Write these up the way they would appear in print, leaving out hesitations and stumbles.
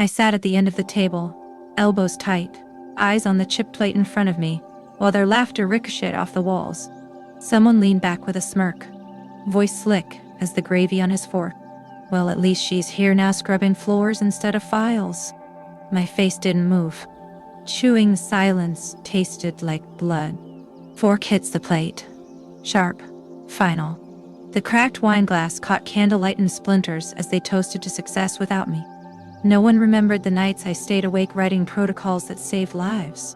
I sat at the end of the table, elbows tight, eyes on the chip plate in front of me, while their laughter ricocheted off the walls. Someone leaned back with a smirk, voice slick as the gravy on his fork. Well, at least she's here now, scrubbing floors instead of files. My face didn't move. Chewing silence tasted like blood. Fork hits the plate. Sharp. Final. The cracked wine glass caught candlelight and splinters as they toasted to success without me. No one remembered the nights I stayed awake writing protocols that saved lives.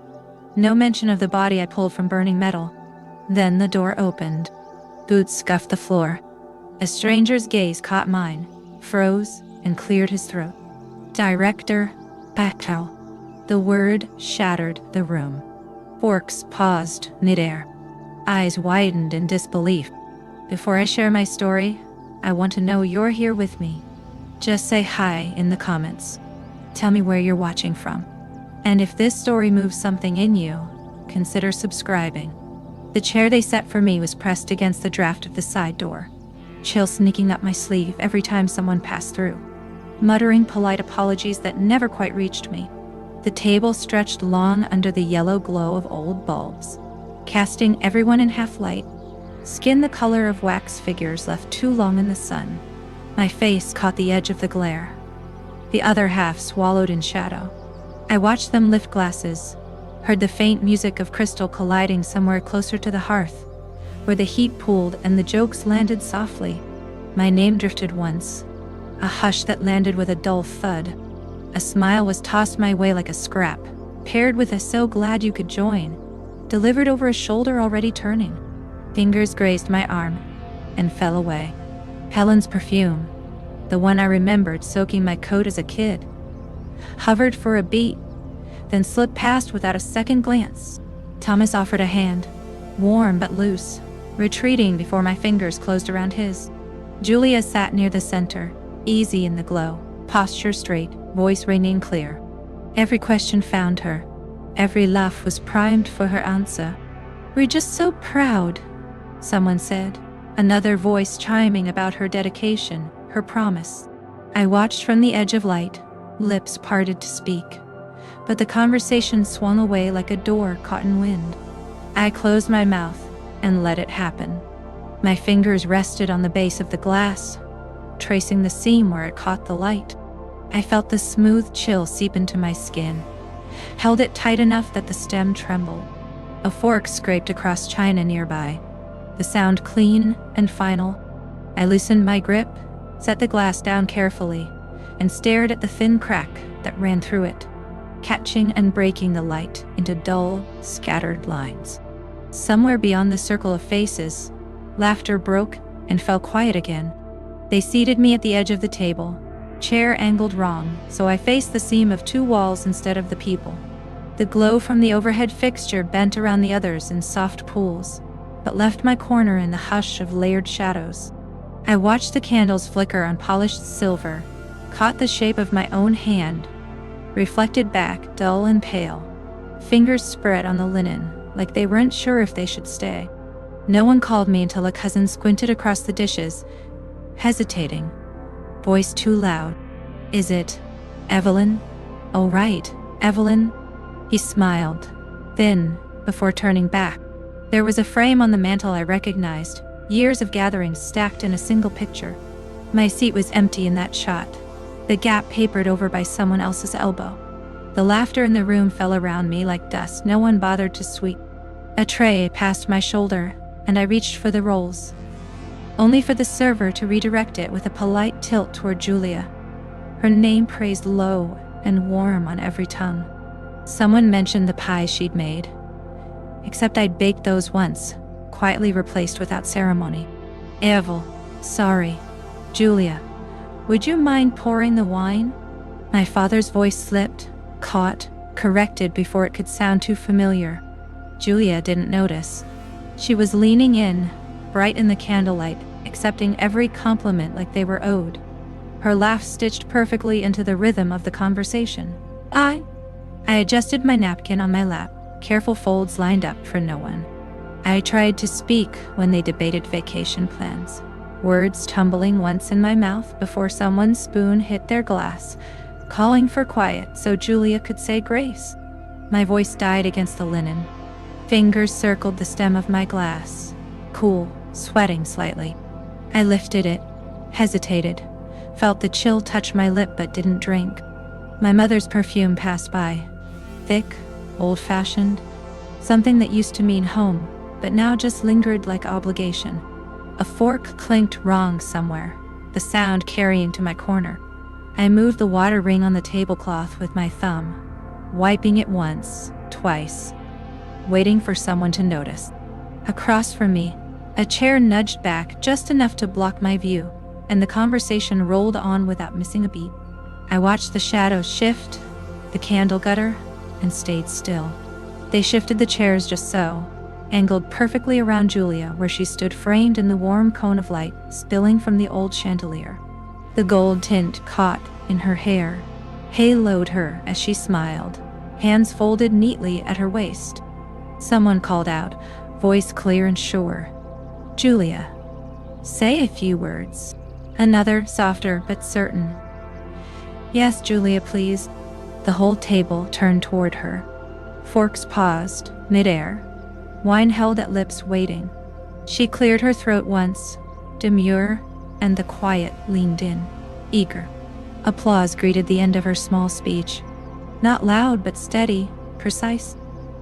No mention of the body I pulled from burning metal. Then the door opened. Boots scuffed the floor. A stranger's gaze caught mine, froze, and cleared his throat. Director Patel. The word shattered the room. Forks paused midair. Eyes widened in disbelief. Before I share my story, I want to know you're here with me. Just say hi in the comments. Tell me where you're watching from. And if this story moves something in you, consider subscribing. The chair they set for me was pressed against the draft of the side door. Chill sneaking up my sleeve every time someone passed through. Muttering polite apologies that never quite reached me. The table stretched long under the yellow glow of old bulbs, casting everyone in half light. Skin the color of wax figures left too long in the sun. My face caught the edge of the glare. The other half swallowed in shadow. I watched them lift glasses, heard the faint music of crystal colliding somewhere closer to the hearth, where the heat pooled and the jokes landed softly. My name drifted once, a hush that landed with a dull thud. A smile was tossed my way like a scrap, paired with a "so glad you could join," delivered over a shoulder already turning. Fingers grazed my arm and fell away. Helen's perfume, the one I remembered soaking my coat as a kid, hovered for a beat, then slipped past without a second glance. Thomas offered a hand, warm but loose, retreating before my fingers closed around his. Julia sat near the center, easy in the glow, posture straight, voice ringing clear. Every question found her. Every laugh was primed for her answer. "We're just so proud," someone said, another voice chiming about her dedication, her promise. I watched from the edge of light, lips parted to speak, but the conversation swung away like a door caught in wind. I closed my mouth and let it happen. My fingers rested on the base of the glass, tracing the seam where it caught the light. I felt the smooth chill seep into my skin, held it tight enough that the stem trembled. A fork scraped across china nearby, the sound clean and final. I loosened my grip, set the glass down carefully, and stared at the thin crack that ran through it, catching and breaking the light into dull, scattered lines. Somewhere beyond the circle of faces, laughter broke and fell quiet again. They seated me at the edge of the table, chair angled wrong, so I faced the seam of two walls instead of the people. The glow from the overhead fixture bent around the others in soft pools, but left my corner in the hush of layered shadows. I watched the candles flicker on polished silver, caught the shape of my own hand, reflected back, dull and pale. Fingers spread on the linen, like they weren't sure if they should stay. No one called me until a cousin squinted across the dishes, hesitating. Voice too loud. "Is it Evelyn?" "Oh right, Evelyn." He smiled. Then, before turning back, there was a frame on the mantel I recognized, years of gatherings stacked in a single picture. My seat was empty in that shot, the gap papered over by someone else's elbow. The laughter in the room fell around me like dust no one bothered to sweep. A tray passed my shoulder, and I reached for the rolls, only for the server to redirect it with a polite tilt toward Julia, her name praised low and warm on every tongue. Someone mentioned the pie she'd made, except I'd baked those once, quietly replaced without ceremony. "Evel, sorry. Julia, would you mind pouring the wine?" My father's voice slipped, caught, corrected before it could sound too familiar. Julia didn't notice. She was leaning in, bright in the candlelight, accepting every compliment like they were owed. Her laugh stitched perfectly into the rhythm of the conversation. I adjusted my napkin on my lap, careful folds lined up for no one. I tried to speak when they debated vacation plans, words tumbling once in my mouth before someone's spoon hit their glass, calling for quiet so Julia could say grace. My voice died against the linen. Fingers circled the stem of my glass, cool, sweating slightly. I lifted it, hesitated, felt the chill touch my lip but didn't drink. My mother's perfume passed by, thick, old-fashioned, something that used to mean home, but now just lingered like obligation. A fork clinked wrong somewhere, the sound carrying to my corner. I moved the water ring on the tablecloth with my thumb, wiping it once, twice, waiting for someone to notice. Across from me, a chair nudged back just enough to block my view, and the conversation rolled on without missing a beat. I watched the shadows shift, the candle gutter, and stayed still. They shifted the chairs just so, angled perfectly around Julia where she stood framed in the warm cone of light spilling from the old chandelier. The gold tint caught in her hair, haloed her as she smiled, hands folded neatly at her waist. Someone called out, voice clear and sure, "Julia, say a few words." Another, softer but certain, "Yes, Julia, please." The whole table turned toward her. Forks paused, midair, wine held at lips waiting. She cleared her throat once, demure, and the quiet leaned in, eager. Applause greeted the end of her small speech. Not loud but steady, precise.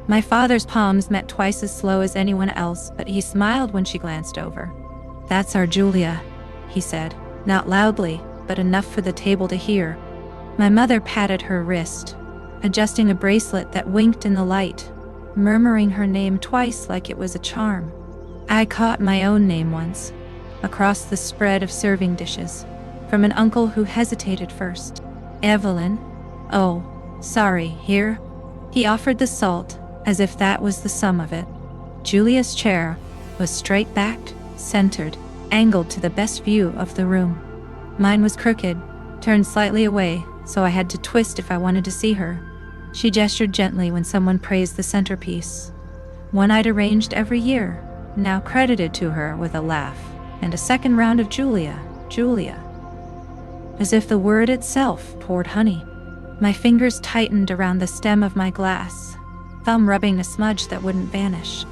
My father's palms met twice as slow as anyone else, but he smiled when she glanced over. "That's our Julia," he said, not loudly, but enough for the table to hear. My mother patted her wrist, adjusting a bracelet that winked in the light, murmuring her name twice like it was a charm. I caught my own name once, across the spread of serving dishes, from an uncle who hesitated first. "Evelyn? Oh, sorry, here?" He offered the salt, as if that was the sum of it. Julia's chair was straight-backed, centered, angled to the best view of the room. Mine was crooked, turned slightly away, so I had to twist if I wanted to see her. She gestured gently when someone praised the centerpiece, one I'd arranged every year, now credited to her with a laugh, and a second round of "Julia, Julia," as if the word itself poured honey. My fingers tightened around the stem of my glass, thumb rubbing a smudge that wouldn't vanish.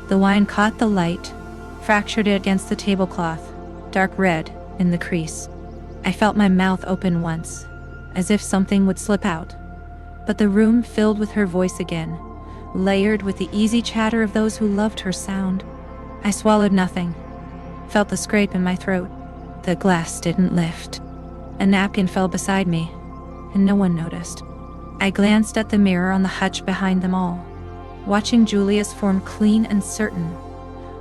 The wine caught the light, fractured it against the tablecloth, dark red in the crease. I felt my mouth open once, as if something would slip out, but the room filled with her voice again, layered with the easy chatter of those who loved her sound. I swallowed nothing, felt the scrape in my throat. The glass didn't lift. A napkin fell beside me, and no one noticed. I glanced at the mirror on the hutch behind them all, watching Julia's form clean and certain,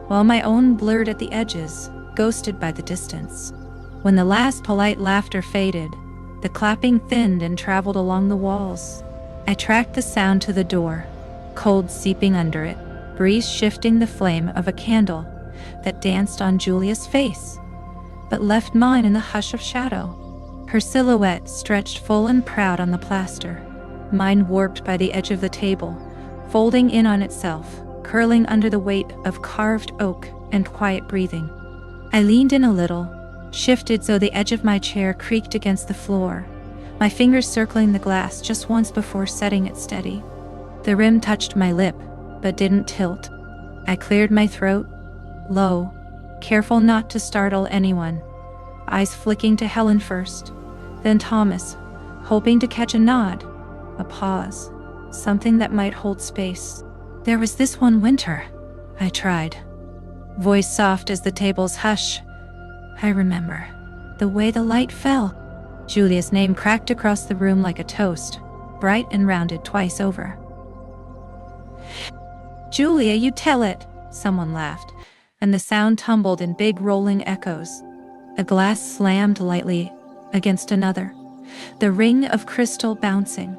while my own blurred at the edges, ghosted by the distance. When the last polite laughter faded, the clapping thinned and traveled along the walls. I tracked the sound to the door, cold seeping under it, breeze shifting the flame of a candle that danced on Julia's face, but left mine in the hush of shadow. Her silhouette stretched full and proud on the plaster, mine warped by the edge of the table, folding in on itself, curling under the weight of carved oak and quiet breathing. I leaned in a little, shifted so the edge of my chair creaked against the floor, my fingers circling the glass just once before setting it steady. The rim touched my lip, but didn't tilt. I cleared my throat, low, careful not to startle anyone, eyes flicking to Helen first, then Thomas, hoping to catch a nod, a pause, something that might hold space. "There was this one winter," I tried, voice soft as the table's hush. "I remember the way the light fell." Julia's name cracked across the room like a toast, bright and rounded twice over. "Julia, you tell it," someone laughed, and the sound tumbled in big rolling echoes. A glass slammed lightly against another, the ring of crystal bouncing.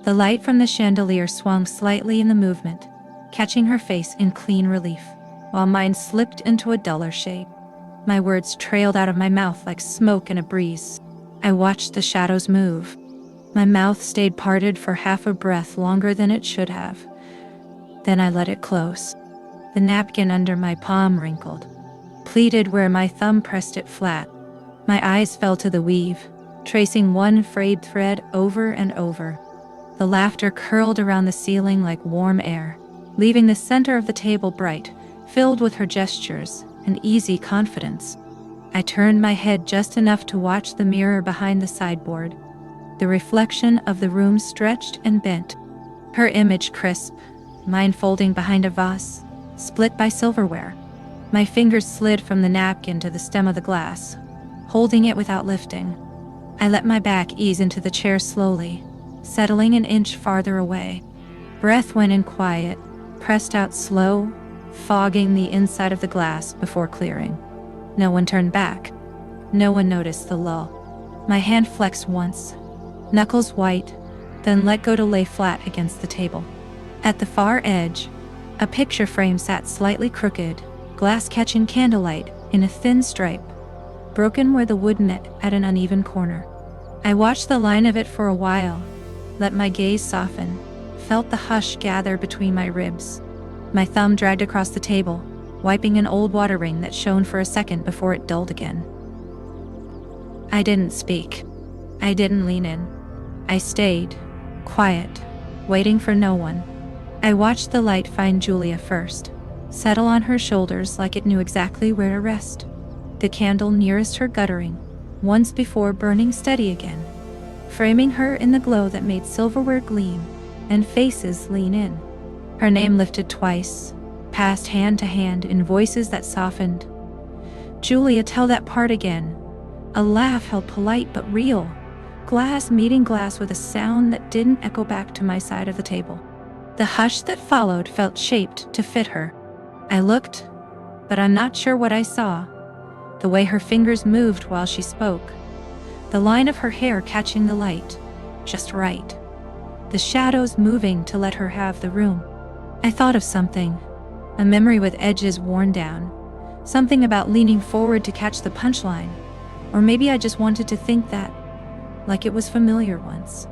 The light from the chandelier swung slightly in the movement, catching her face in clean relief, while mine slipped into a duller shade. My words trailed out of my mouth like smoke in a breeze. I watched the shadows move. My mouth stayed parted for half a breath longer than it should have. Then I let it close. The napkin under my palm wrinkled, pleated where my thumb pressed it flat. My eyes fell to the weave, tracing one frayed thread over and over. The laughter curled around the ceiling like warm air, leaving the center of the table bright, filled with her gestures and easy confidence. I turned my head just enough to watch the mirror behind the sideboard. The reflection of the room stretched and bent, her image crisp, mine folding behind a vase, split by silverware. My fingers slid from the napkin to the stem of the glass, holding it without lifting. I let my back ease into the chair slowly, settling an inch farther away. Breath went in quiet, pressed out slow, fogging the inside of the glass before clearing. No one turned back. No one noticed the lull. My hand flexed once, knuckles white, then let go to lay flat against the table. At the far edge, a picture frame sat slightly crooked, glass catching candlelight in a thin stripe, broken where the wood met at an uneven corner. I watched the line of it for a while, let my gaze soften, felt the hush gather between my ribs. My thumb dragged across the table, wiping an old water ring that shone for a second before it dulled again. I didn't speak. I didn't lean in. I stayed, quiet, waiting for no one. I watched the light find Julia first, settle on her shoulders like it knew exactly where to rest. The candle nearest her guttering, once before burning steady again, framing her in the glow that made silverware gleam and faces lean in. Her name lifted twice, passed hand to hand in voices that softened. Julia, tell that part again. A laugh held polite but real, glass meeting glass with a sound that didn't echo back to my side of the table. The hush that followed felt shaped to fit her. I looked, but I'm not sure what I saw. The way her fingers moved while she spoke. The line of her hair catching the light, just right. The shadows moving to let her have the room. I thought of something, a memory with edges worn down. Something about leaning forward to catch the punchline. Or maybe I just wanted to think that, like it was familiar once.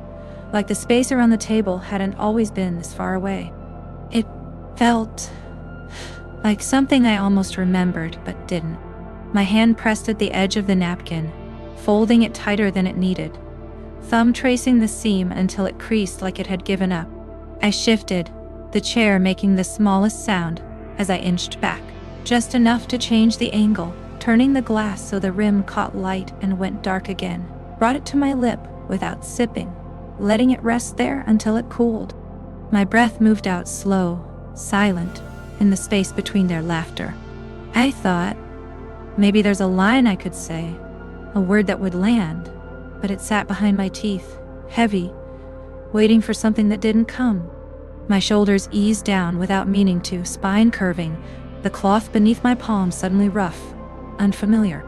Like the space around the table hadn't always been this far away. It felt like something I almost remembered but didn't. My hand pressed at the edge of the napkin, folding it tighter than it needed, thumb tracing the seam until it creased like it had given up. I shifted, the chair making the smallest sound as I inched back, just enough to change the angle, turning the glass so the rim caught light and went dark again. Brought it to my lip without sipping, letting it rest there until it cooled. My breath moved out slow, silent, in the space between their laughter. I thought, maybe there's a line I could say, a word that would land, but it sat behind my teeth, heavy, waiting for something that didn't come. My shoulders eased down without meaning to, spine curving, the cloth beneath my palm suddenly rough, unfamiliar.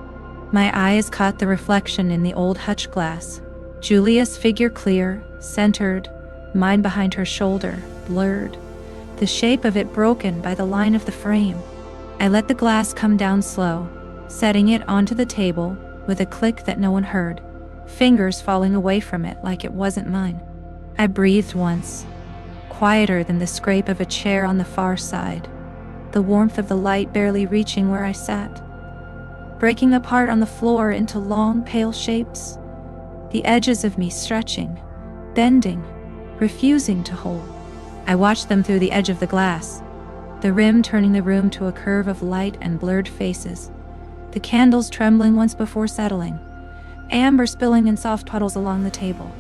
My eyes caught the reflection in the old hutch glass. Julia's figure clear, centered, mine behind her shoulder, blurred, the shape of it broken by the line of the frame. I let the glass come down slow, setting it onto the table with a click that no one heard, fingers falling away from it like it wasn't mine. I breathed once, quieter than the scrape of a chair on the far side, the warmth of the light barely reaching where I sat, breaking apart on the floor into long, pale shapes, the edges of me stretching, bending, refusing to hold. I watched them through the edge of the glass, the rim turning the room to a curve of light and blurred faces, the candles trembling once before settling, amber spilling in soft puddles along the table,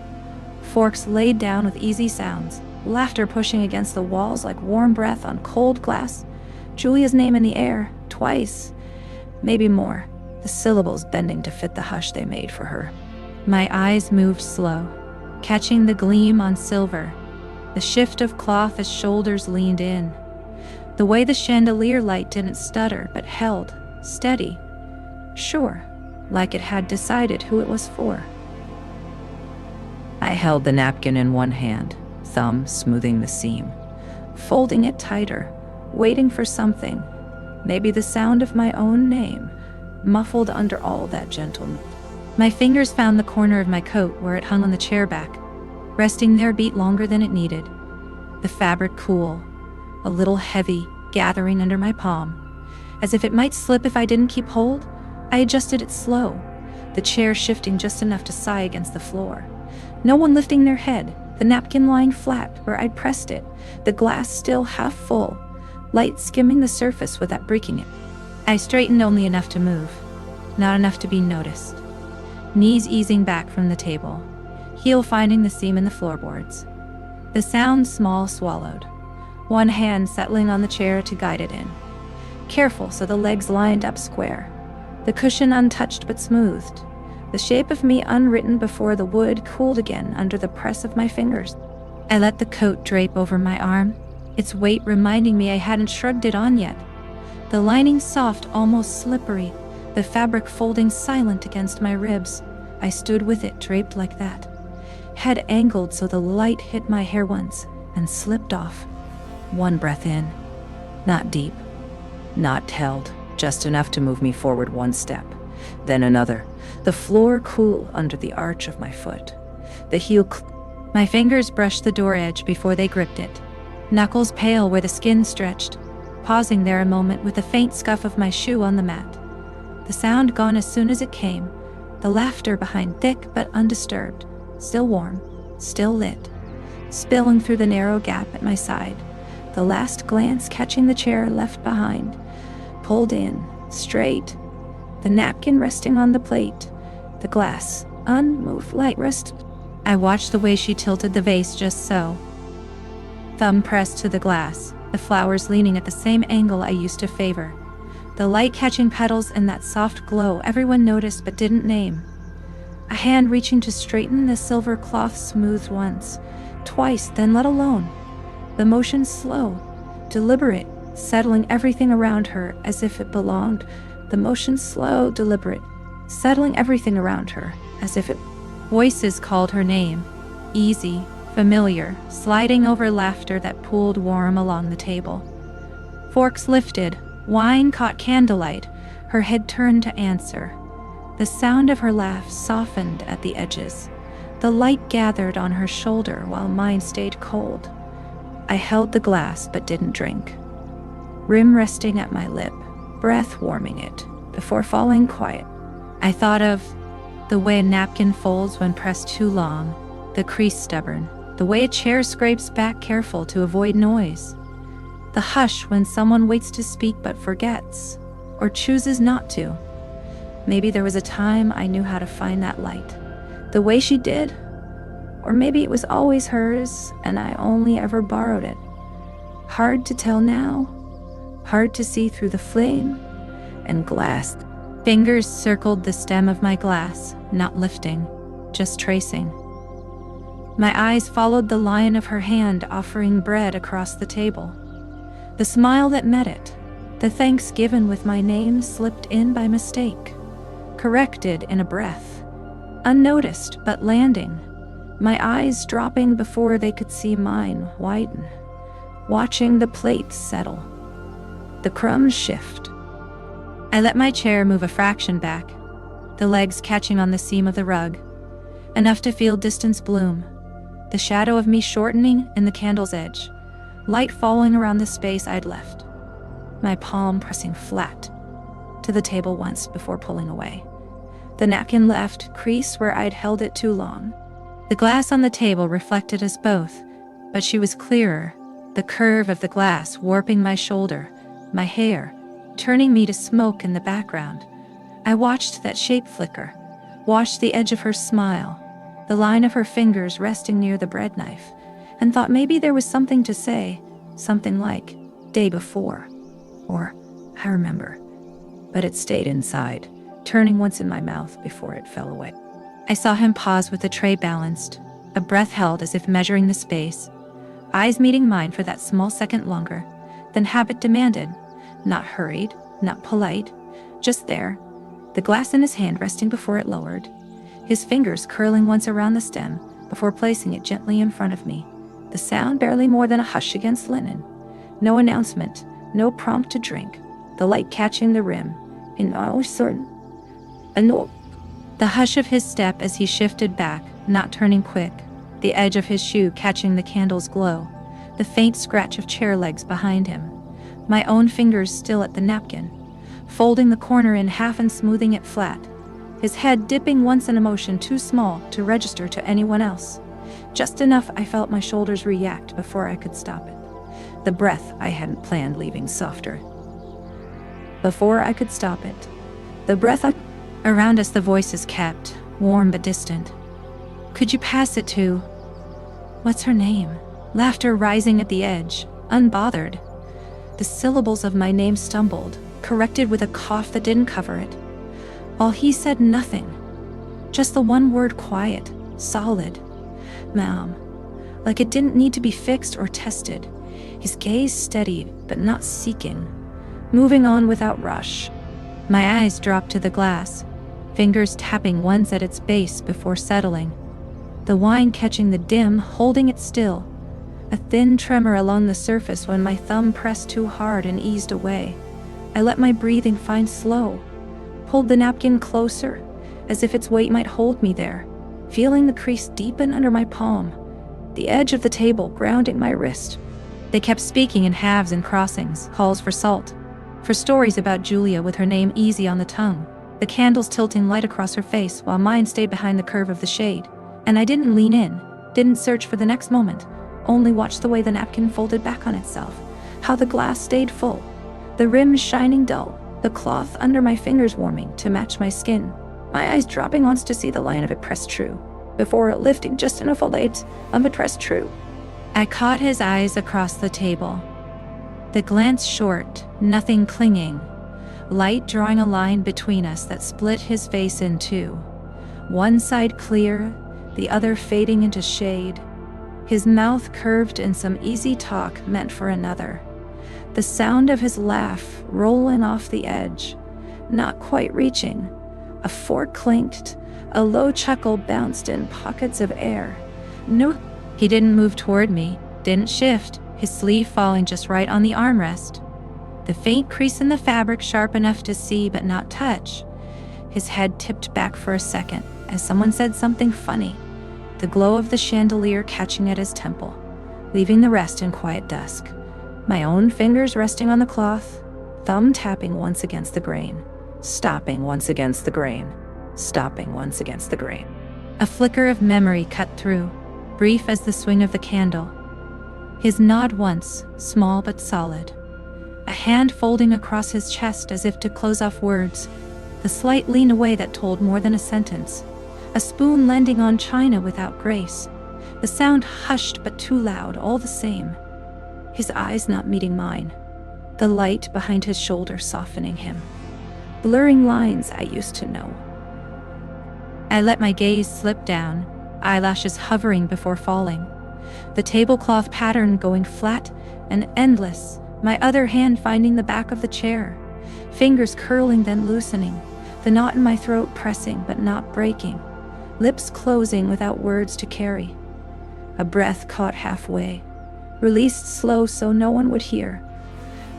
forks laid down with easy sounds, laughter pushing against the walls like warm breath on cold glass, Julia's name in the air, twice, maybe more, the syllables bending to fit the hush they made for her. My eyes moved slow, catching the gleam on silver, the shift of cloth as shoulders leaned in, the way the chandelier light didn't stutter but held, steady, sure, like it had decided who it was for. I held the napkin in one hand, thumb smoothing the seam, folding it tighter, waiting for something, maybe the sound of my own name, muffled under all that gentleness. My fingers found the corner of my coat where it hung on the chair back, resting there a beat longer than it needed. The fabric cool, a little heavy, gathering under my palm. As if it might slip if I didn't keep hold, I adjusted it slow, the chair shifting just enough to sigh against the floor. No one lifting their head, the napkin lying flat where I'd pressed it, the glass still half full, light skimming the surface without breaking it. I straightened only enough to move, not enough to be noticed. Knees easing back from the table, heel finding the seam in the floorboards. The sound small swallowed, one hand settling on the chair to guide it in. Careful so the legs lined up square, the cushion untouched but smoothed, the shape of me unwritten before the wood cooled again under the press of my fingers. I let the coat drape over my arm, its weight reminding me I hadn't shrugged it on yet. The lining soft, almost slippery, the fabric folding silent against my ribs. I stood with it draped like that, head angled so the light hit my hair once and slipped off. One breath in, not deep, not held, just enough to move me forward one step, then another, the floor cool under the arch of my foot. The heel my fingers brushed the door edge before they gripped it, knuckles pale where the skin stretched, pausing there a moment with the faint scuff of my shoe on the mat. The sound gone as soon as it came, the laughter behind thick but undisturbed, still warm, still lit, spilling through the narrow gap at my side, the last glance catching the chair left behind, pulled in, straight, the napkin resting on the plate, the glass, unmoved, light rest. I watched the way she tilted the vase just so. Thumb pressed to the glass, the flowers leaning at the same angle I used to favor. The light catching petals and that soft glow everyone noticed but didn't name. A hand reaching to straighten the silver cloth smoothed once, twice, then let alone. The motion slow, deliberate, settling everything around her as if it belonged. The motion slow, deliberate, settling everything around her as if it. Voices called her name, easy, familiar, sliding over laughter that pooled warm along the table. Forks lifted, wine caught candlelight, her head turned to answer. The sound of her laugh softened at the edges. The light gathered on her shoulder while mine stayed cold. I held the glass but didn't drink. Rim resting at my lip, breath warming it, before falling quiet. I thought of the way a napkin folds when pressed too long, the crease stubborn, the way a chair scrapes back careful to avoid noise. The hush when someone waits to speak but forgets, or chooses not to. Maybe there was a time I knew how to find that light, the way she did. Or maybe it was always hers and I only ever borrowed it. Hard to tell now, hard to see through the flame and glass. Fingers circled the stem of my glass, not lifting, just tracing. My eyes followed the line of her hand offering bread across the table. The smile that met it, the thanks given with my name slipped in by mistake, corrected in a breath, unnoticed but landing, my eyes dropping before they could see mine widen, watching the plates settle, the crumbs shift. I let my chair move a fraction back, the legs catching on the seam of the rug, enough to feel distance bloom, the shadow of me shortening in the candle's edge, light falling around the space I'd left, my palm pressing flat to the table once before pulling away. The napkin left crease where I'd held it too long. The glass on the table reflected us both, but she was clearer, the curve of the glass warping my shoulder, my hair, turning me to smoke in the background. I watched that shape flicker, watched the edge of her smile, the line of her fingers resting near the bread knife, and thought maybe there was something to say, something like, day before, or, I remember. But it stayed inside, turning once in my mouth before it fell away. I saw him pause with the tray balanced, a breath held as if measuring the space, eyes meeting mine for that small second longer than habit demanded, not hurried, not polite, just there, the glass in his hand resting before it lowered, his fingers curling once around the stem before placing it gently in front of me, the sound barely more than a hush against linen, no announcement, no prompt to drink, the light catching the rim, in all certain, the hush of his step as he shifted back, not turning quick, the edge of his shoe catching the candle's glow, the faint scratch of chair legs behind him, my own fingers still at the napkin, folding the corner in half and smoothing it flat, his head dipping once in a motion too small to register to anyone else. Just enough I felt my shoulders react before I could stop it. The breath I hadn't planned leaving softer. Before I could stop it, the breath around us the voices kept, warm but distant. Could you pass it to? What's her name? Laughter rising at the edge, unbothered. The syllables of my name stumbled, corrected with a cough that didn't cover it. While he said nothing, just the one word quiet, solid. Ma'am. Like it didn't need to be fixed or tested. His gaze steady, but not seeking. Moving on without rush. My eyes dropped to the glass, fingers tapping once at its base before settling. The wine catching the dim, holding it still. A thin tremor along the surface when my thumb pressed too hard and eased away. I let my breathing find slow. Pulled the napkin closer, as if its weight might hold me there. Feeling the crease deepen under my palm. The edge of the table grounding my wrist. They kept speaking in halves and crossings, calls for salt. For stories about Julia with her name easy on the tongue. The candles tilting light across her face while mine stayed behind the curve of the shade. And I didn't lean in, didn't search for the next moment. Only watched the way the napkin folded back on itself. How the glass stayed full. The rim shining dull. The cloth under my fingers warming to match my skin. My eyes dropping once to see the line of it pressed true. Before it lifting just enough light of it pressed true. I caught his eyes across the table. The glance short, nothing clinging. Light drawing a line between us that split his face in two. One side clear, the other fading into shade. His mouth curved in some easy talk meant for another. The sound of his laugh rolling off the edge, not quite reaching. A fork clinked, a low chuckle bounced in pockets of air. No, he didn't move toward me, didn't shift, his sleeve falling just right on the armrest. The faint crease in the fabric sharp enough to see but not touch. His head tipped back for a second as someone said something funny. The glow of the chandelier catching at his temple, leaving the rest in quiet dusk. My own fingers resting on the cloth, thumb tapping once against the grain, stopping once against the grain, stopping once against the grain. A flicker of memory cut through, brief as the swing of the candle. His nod once, small but solid. A hand folding across his chest as if to close off words. The slight lean away that told more than a sentence. A spoon landing on china without grace. The sound hushed but too loud, all the same. His eyes not meeting mine. The light behind his shoulder softening him. Blurring lines I used to know. I let my gaze slip down, eyelashes hovering before falling. The tablecloth pattern going flat and endless, my other hand finding the back of the chair. Fingers curling then loosening, the knot in my throat pressing but not breaking. Lips closing without words to carry. A breath caught halfway, released slow so no one would hear.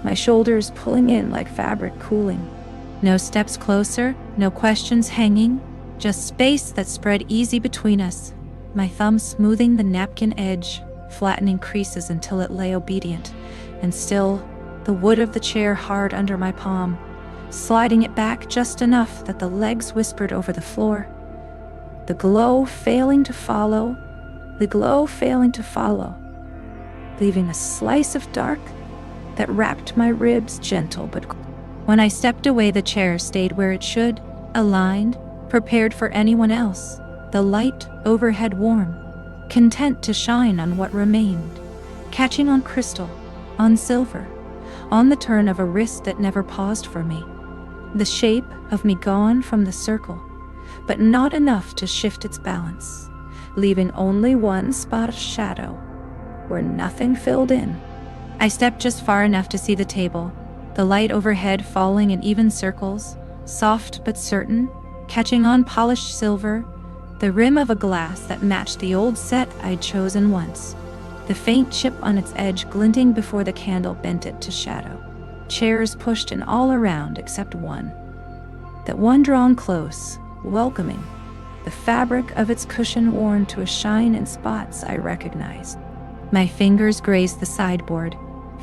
My shoulders pulling in like fabric cooling. No steps closer, no questions hanging, just space that spread easy between us. My thumb smoothing the napkin edge, flattening creases until it lay obedient, and still, the wood of the chair hard under my palm, sliding it back just enough that the legs whispered over the floor. The glow failing to follow, leaving a slice of dark that wrapped my ribs gentle but when I stepped away the chair stayed where it should, aligned, prepared for anyone else, the light overhead warm, content to shine on what remained, catching on crystal, on silver, on the turn of a wrist that never paused for me. The shape of me gone from the circle, but not enough to shift its balance, leaving only one spot of shadow, where nothing filled in. I stepped just far enough to see the table, the light overhead falling in even circles, soft but certain, catching on polished silver, the rim of a glass that matched the old set I'd chosen once, the faint chip on its edge glinting before the candle bent it to shadow. Chairs pushed in all around except one. That one drawn close, welcoming, the fabric of its cushion worn to a shine in spots I recognized. My fingers grazed the sideboard,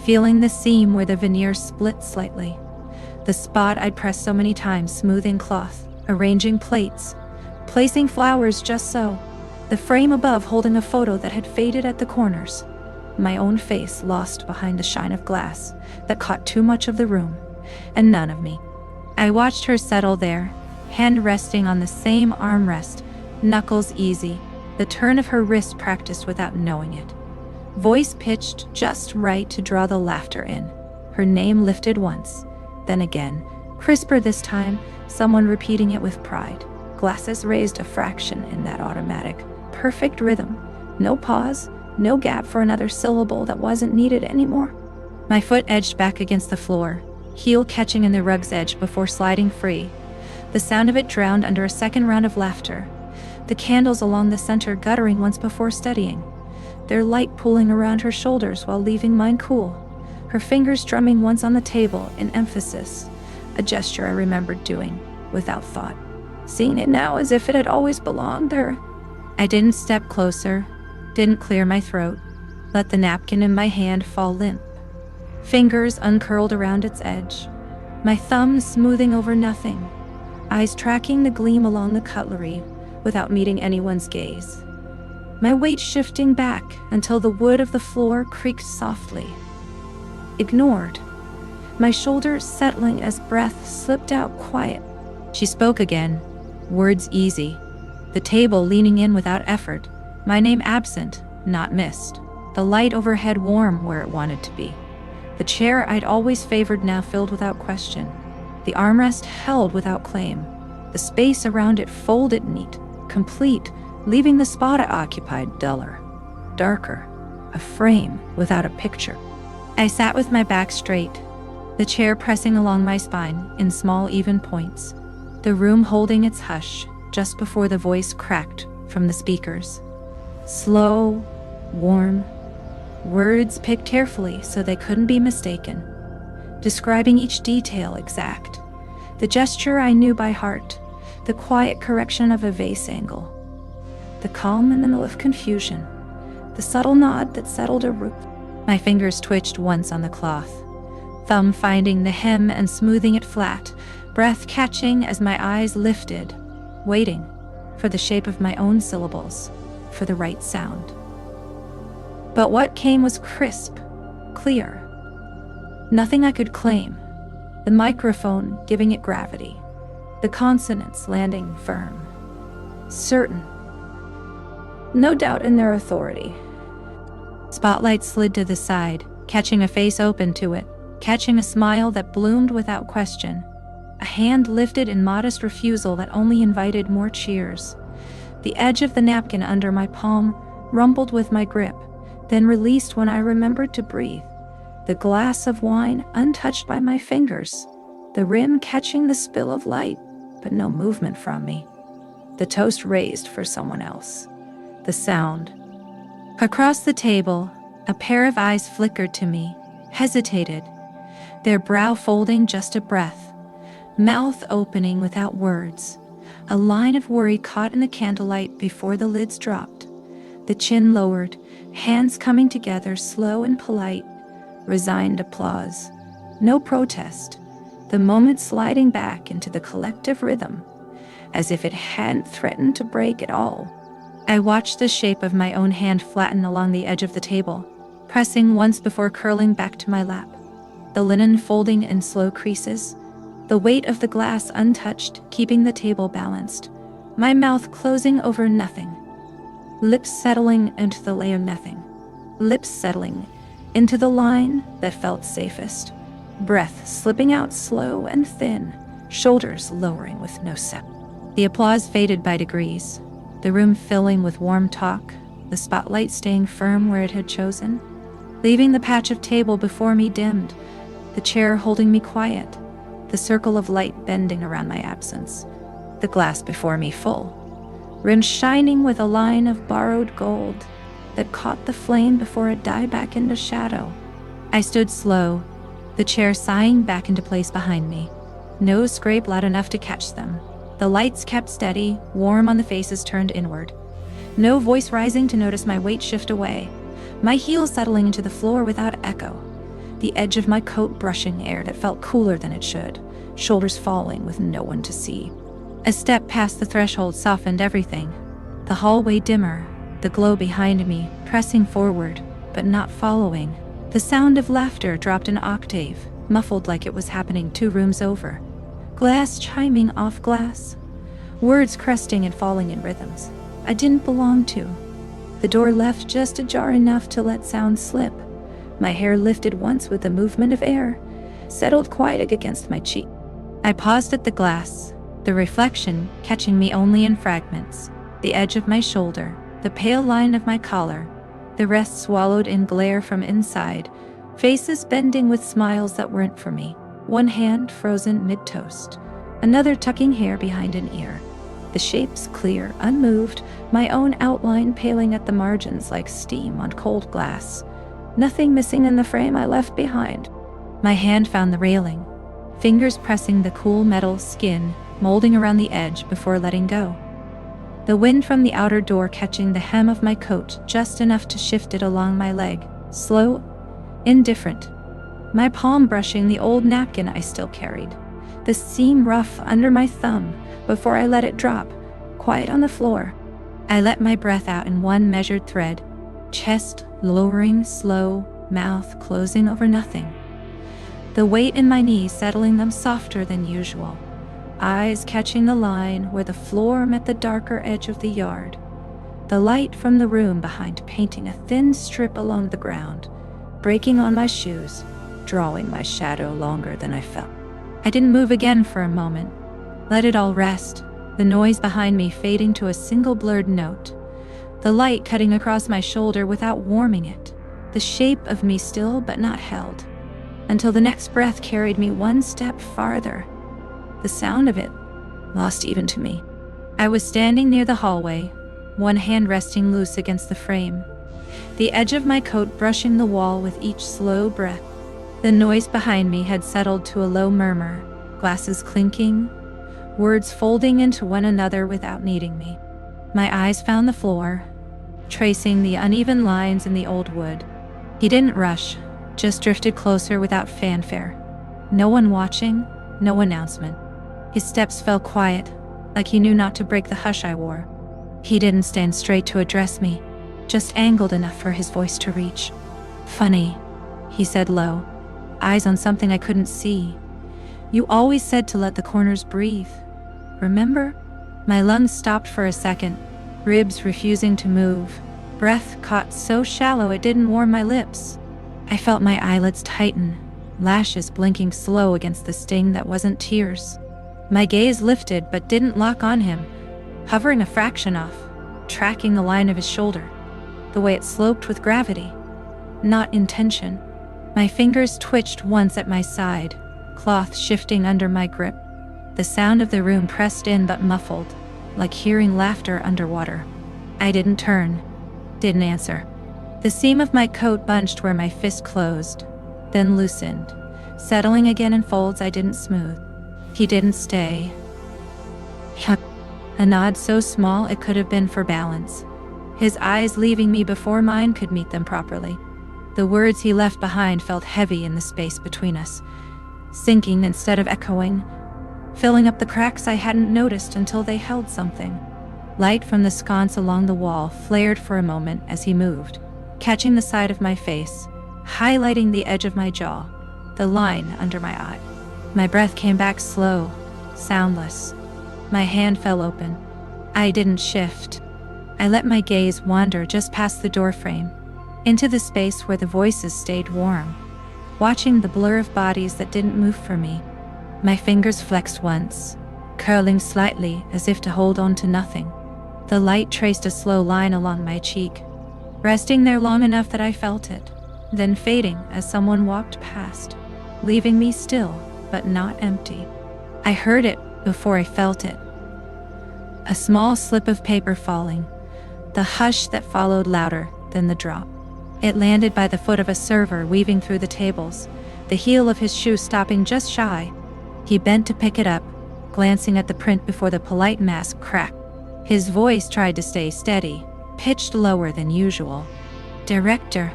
feeling the seam where the veneer split slightly. The spot I'd pressed so many times smoothing cloth, arranging plates, placing flowers just so, the frame above holding a photo that had faded at the corners, my own face lost behind the shine of glass that caught too much of the room, and none of me. I watched her settle there, hand resting on the same armrest, knuckles easy, the turn of her wrist practiced without knowing it. Voice pitched just right to draw the laughter in. Her name lifted once, then again, crisper this time, someone repeating it with pride. Glasses raised a fraction in that automatic, perfect rhythm. No pause, no gap for another syllable that wasn't needed anymore. My foot edged back against the floor, heel catching in the rug's edge before sliding free. The sound of it drowned under a second round of laughter, the candles along the center guttering once before steadying, their light pulling around her shoulders while leaving mine cool, her fingers drumming once on the table in emphasis, a gesture I remembered doing, without thought, seeing it now as if it had always belonged there. I didn't step closer, didn't clear my throat, let the napkin in my hand fall limp, fingers uncurled around its edge, my thumbs smoothing over nothing, eyes tracking the gleam along the cutlery without meeting anyone's gaze. My weight shifting back until the wood of the floor creaked softly. Ignored. My shoulders settling as breath slipped out quiet. She spoke again, words easy. The table leaning in without effort, my name absent, not missed. The light overhead warm where it wanted to be. The chair I'd always favored now filled without question. The armrest held without claim. The space around it folded neat, complete, leaving the spot I occupied duller, darker, a frame without a picture. I sat with my back straight, the chair pressing along my spine in small even points, the room holding its hush just before the voice cracked from the speakers. Slow, warm, words picked carefully so they couldn't be mistaken, describing each detail exact. The gesture I knew by heart, the quiet correction of a vase angle, the calm in the middle of confusion, the subtle nod that settled a root. My fingers twitched once on the cloth, thumb finding the hem and smoothing it flat, breath catching as my eyes lifted, waiting for the shape of my own syllables, for the right sound. But what came was crisp, clear. Nothing I could claim. The microphone giving it gravity. The consonants landing firm. Certain. No doubt in their authority. Spotlight slid to the side, catching a face open to it, catching a smile that bloomed without question. A hand lifted in modest refusal that only invited more cheers. The edge of the napkin under my palm rumbled with my grip, then released when I remembered to breathe. The glass of wine untouched by my fingers, the rim catching the spill of light, but no movement from me. The toast raised for someone else. The sound. Across the table, a pair of eyes flickered to me, hesitated, their brow folding just a breath, mouth opening without words, a line of worry caught in the candlelight before the lids dropped, the chin lowered, hands coming together slow and polite, resigned applause, no protest, the moment sliding back into the collective rhythm, as if it hadn't threatened to break at all. I watched the shape of my own hand flatten along the edge of the table, pressing once before curling back to my lap, the linen folding in slow creases, the weight of the glass untouched, keeping the table balanced, my mouth closing over nothing, lips settling into the layer nothing, lips settling into the line that felt safest, breath slipping out slow and thin, shoulders lowering with no sep. The applause faded by degrees, the room filling with warm talk, the spotlight staying firm where it had chosen, leaving the patch of table before me dimmed, the chair holding me quiet, the circle of light bending around my absence, the glass before me full, rim shining with a line of borrowed gold that caught the flame before it died back into shadow. I stood slow, the chair sighing back into place behind me, no scrape loud enough to catch them. The lights kept steady, warm on the faces turned inward. No voice rising to notice my weight shift away, my heels settling into the floor without echo, the edge of my coat brushing air that felt cooler than it should, shoulders falling with no one to see. A step past the threshold softened everything. The hallway dimmer, the glow behind me, pressing forward, but not following. The sound of laughter dropped an octave, muffled like it was happening 2 rooms over. Glass chiming off glass. Words cresting and falling in rhythms I didn't belong to. The door left just ajar enough to let sound slip. My hair lifted once with the movement of air, settled quiet against my cheek. I paused at the glass, the reflection catching me only in fragments. The edge of my shoulder, the pale line of my collar, the rest swallowed in glare from inside, faces bending with smiles that weren't for me. One hand frozen mid-toast, another tucking hair behind an ear. The shapes clear, unmoved, my own outline paling at the margins like steam on cold glass. Nothing missing in the frame I left behind. My hand found the railing, fingers pressing the cool metal skin, molding around the edge before letting go. The wind from the outer door catching the hem of my coat just enough to shift it along my leg, slow, indifferent. My palm brushing the old napkin I still carried, the seam rough under my thumb before I let it drop, quiet on the floor. I let my breath out in one measured thread, chest lowering, slow, mouth closing over nothing. The weight in my knees settling them softer than usual, eyes catching the line where the floor met the darker edge of the yard. The light from the room behind painting a thin strip along the ground, breaking on my shoes, drawing my shadow longer than I felt. I didn't move again for a moment. Let it all rest, the noise behind me fading to a single blurred note. The light cutting across my shoulder without warming it. The shape of me still but not held. Until the next breath carried me one step farther. The sound of it, lost even to me. I was standing near the hallway, one hand resting loose against the frame, the edge of my coat brushing the wall with each slow breath. The noise behind me had settled to a low murmur, glasses clinking, words folding into one another without needing me. My eyes found the floor, tracing the uneven lines in the old wood. He didn't rush, just drifted closer without fanfare. No one watching, no announcement. His steps fell quiet, like he knew not to break the hush I wore. He didn't stand straight to address me, just angled enough for his voice to reach. "Funny," he said low, eyes on something I couldn't see. "You always said to let the corners breathe. Remember?" My lungs stopped for a second, ribs refusing to move, breath caught so shallow it didn't warm my lips. I felt my eyelids tighten, lashes blinking slow against the sting that wasn't tears. My gaze lifted but didn't lock on him, hovering a fraction off, tracking the line of his shoulder, the way it sloped with gravity, not intention. My fingers twitched once at my side, cloth shifting under my grip. The sound of the room pressed in but muffled, like hearing laughter underwater. I didn't turn, didn't answer. The seam of my coat bunched where my fist closed, then loosened, settling again in folds I didn't smooth. He didn't stay. A nod so small it could have been for balance, his eyes leaving me before mine could meet them properly. The words he left behind felt heavy in the space between us, sinking instead of echoing, filling up the cracks I hadn't noticed until they held something. Light from the sconce along the wall flared for a moment as he moved, catching the side of my face, highlighting the edge of my jaw, the line under my eye. My breath came back slow, soundless. My hand fell open. I didn't shift. I let my gaze wander just past the doorframe, into the space where the voices stayed warm, watching the blur of bodies that didn't move for me. My fingers flexed once, curling slightly as if to hold on to nothing. The light traced a slow line along my cheek, resting there long enough that I felt it, then fading as someone walked past, leaving me still but not empty. I heard it before I felt it. A small slip of paper falling, the hush that followed louder than the drop. It landed by the foot of a server weaving through the tables, the heel of his shoe stopping just shy. He bent to pick it up, glancing at the print before the polite mask cracked. His voice tried to stay steady, pitched lower than usual. "Director."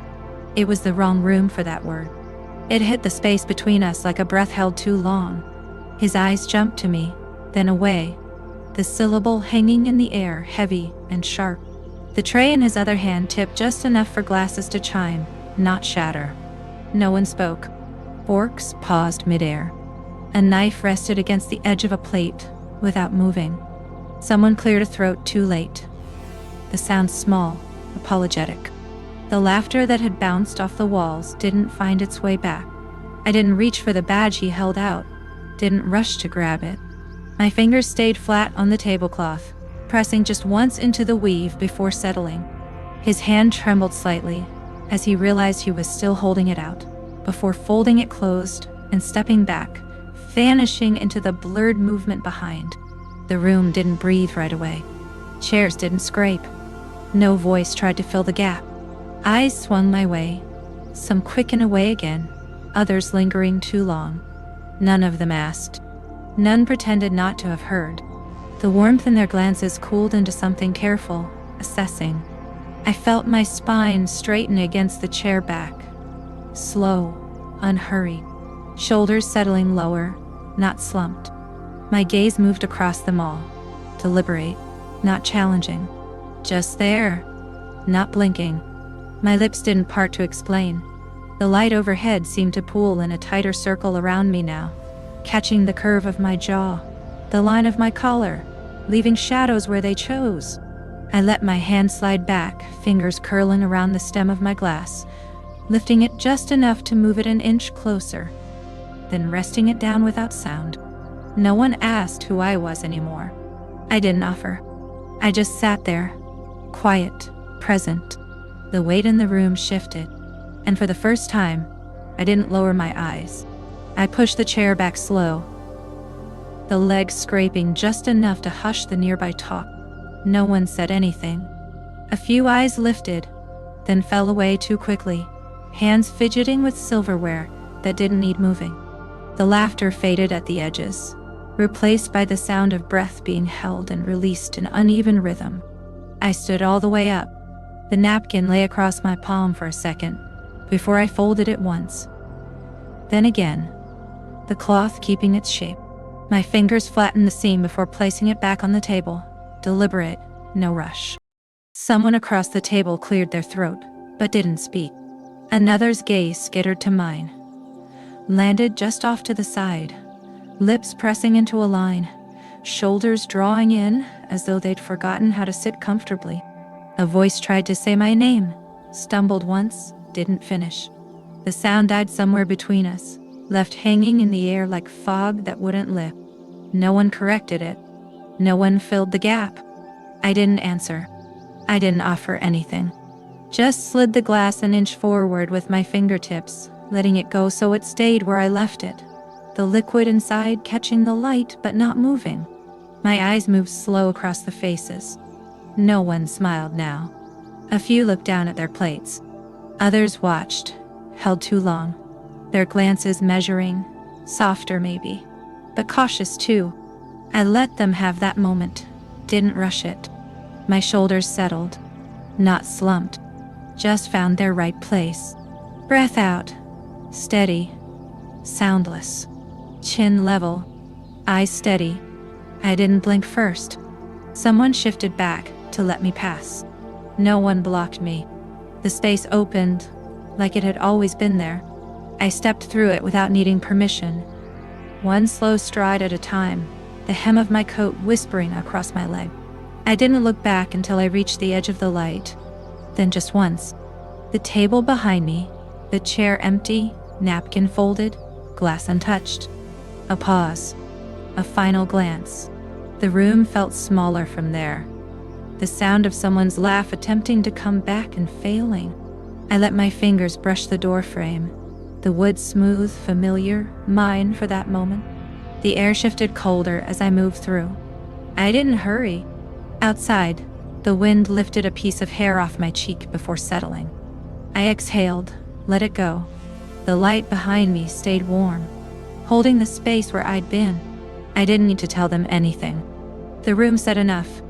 It was the wrong room for that word. It hit the space between us like a breath held too long. His eyes jumped to me, then away, the syllable hanging in the air, heavy and sharp. The tray in his other hand tipped just enough for glasses to chime, not shatter. No one spoke. Forks paused midair. A knife rested against the edge of a plate, without moving. Someone cleared a throat too late. The sound small, apologetic. The laughter that had bounced off the walls didn't find its way back. I didn't reach for the badge he held out, didn't rush to grab it. My fingers stayed flat on the tablecloth, pressing just once into the weave before settling. His hand trembled slightly as he realized he was still holding it out, before folding it closed and stepping back, vanishing into the blurred movement behind. The room didn't breathe right away. Chairs didn't scrape. No voice tried to fill the gap. Eyes swung my way, some quick and away again, others lingering too long. None of them asked. None pretended not to have heard. The warmth in their glances cooled into something careful, assessing. I felt my spine straighten against the chair back. Slow, unhurried. Shoulders settling lower, not slumped. My gaze moved across them all. Deliberate, not challenging. Just there, not blinking. My lips didn't part to explain. The light overhead seemed to pool in a tighter circle around me now, catching the curve of my jaw, the line of my collar, leaving shadows where they chose. I let my hand slide back, fingers curling around the stem of my glass, lifting it just enough to move it an inch closer, then resting it down without sound. No one asked who I was anymore. I didn't offer. I just sat there, quiet, present. The weight in the room shifted, and for the first time, I didn't lower my eyes. I pushed the chair back slow, the legs scraping just enough to hush the nearby talk. No one said anything. A few eyes lifted, then fell away too quickly, hands fidgeting with silverware that didn't need moving. The laughter faded at the edges, replaced by the sound of breath being held and released in uneven rhythm. I stood all the way up. The napkin lay across my palm for a second, before I folded it once. Then again, the cloth keeping its shape. My fingers flattened the seam before placing it back on the table. Deliberate, no rush. Someone across the table cleared their throat, but didn't speak. Another's gaze skittered to mine, landed just off to the side, lips pressing into a line, shoulders drawing in as though they'd forgotten how to sit comfortably. A voice tried to say my name, stumbled once, didn't finish. The sound died somewhere between us, left hanging in the air like fog that wouldn't lift. No one corrected it. No one filled the gap. I didn't answer. I didn't offer anything. Just slid the glass an inch forward with my fingertips, letting it go so it stayed where I left it. The liquid inside catching the light but not moving. My eyes moved slow across the faces. No one smiled now. A few looked down at their plates. Others watched, held too long. Their glances measuring, softer maybe, but cautious too. I let them have that moment, didn't rush it. My shoulders settled, not slumped, just found their right place. Breath out, steady, soundless, chin level, eyes steady. I didn't blink first. Someone shifted back to let me pass. No one blocked me. The space opened, like it had always been there. I stepped through it without needing permission, one slow stride at a time, the hem of my coat whispering across my leg. I didn't look back until I reached the edge of the light. Then just once, the table behind me, the chair empty, napkin folded, glass untouched. A pause, a final glance. The room felt smaller from there. The sound of someone's laugh attempting to come back and failing. I let my fingers brush the door frame. The wood smooth, familiar, mine for that moment. The air shifted colder as I moved through. I didn't hurry. Outside, the wind lifted a piece of hair off my cheek before settling. I exhaled, let it go. The light behind me stayed warm, holding the space where I'd been. I didn't need to tell them anything. The room said enough.